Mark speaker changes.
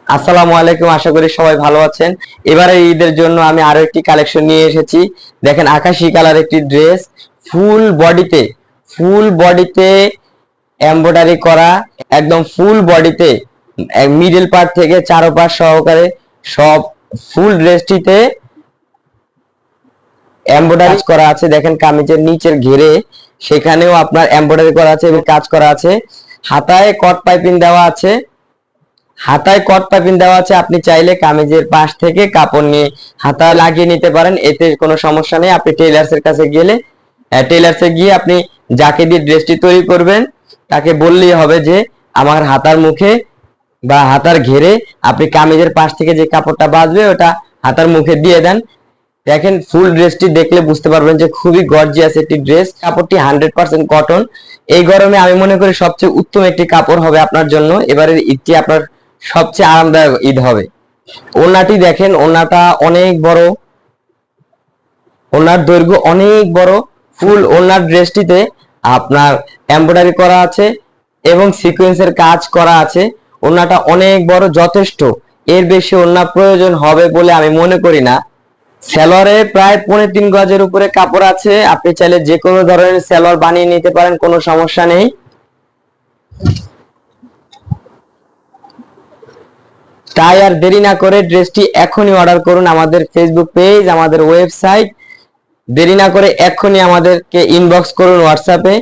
Speaker 1: আসসালামু আলাইকুম, আশা করি সবাই ভালো আছেন। এবারে ঈদের জন্য আমি আরো একটি কালেকশন নিয়ে এসেছি। দেখেন, আকাশি কালার একটি ড্রেস, ফুল বডিতে এমব্রয়ডারি করা, একদম ফুল বডিতে মিডল পার্ট থেকে চারোপাশ সহকারে সব ফুল ড্রেসটিতে এমব্রয়ডারি করা আছে। দেখেন, কামিজের নিচের ঘেরে সেখানেও আপনার এমব্রয়ডারি করা আছে এবং কাজ করা আছে। হাতায় কট পাইপিং দেওয়া আছে। আপনি চাইলে কামিজের পাশ থেকে কাপড় নিয়ে হাতা লাগিয়ে নিতে পারেন, এতে কোনো সমস্যা নেই। আপনি টেইলার্সের কাছে গেলে টেইলার্সে গিয়ে আপনি যাকে দিয়ে ড্রেসটি তৈরি করবেন তাকে বললেই হবে যে আমার হাতার মুখে বা হাতার ঘেরে আপনি কামিজের পাশ থেকে যে কাপড়টা বাঁধবে ওটা হাতার মুখে দিয়ে দেন। দেখেন, ফুল ড্রেসটি দেখলে বুঝতে পারবেন যে খুবই গর্জিয়াস একটি ড্রেস। কাপড়টি 100% কটন। এই গরমে আমি মনে করি সবচেয়ে উত্তম একটি কাপড় হবে আপনার জন্য। এবারের ঈদটি আপনার সবচেয়ে আরামদায়ক ঈদ হবে। ওড়নাটি দেখেন, ওড়নাটা অনেক বড়, ওড়নার দৈর্ঘ্য অনেক বড়। ফুল ওড়নার ড্রেসটিতে আপনার এমব্রয়ডারি করা আছে এবং সিকোয়েন্সের কাজ করা আছে। ওড়নাটা অনেক বড়, যথেষ্ট। এর বেশি ওড়না প্রয়োজন হবে বলে আমি মনে করি না। সালোয়ারে প্রায় 3.5 গজের উপরে কাপড় আছে। আপনি চাইলে যে কোনো ধরনের সালোয়ার বানিয়ে নিতে পারেন, কোনো সমস্যা নেই। তাই আর দেরি না করে ড্রেসটি এখনই অর্ডার করুন। আমাদের ফেসবুক পেজ, আমাদের ওয়েবসাইট, দেরি না করে এখনই আমাদেরকে ইনবক্স করুন হোয়াটসঅ্যাপে।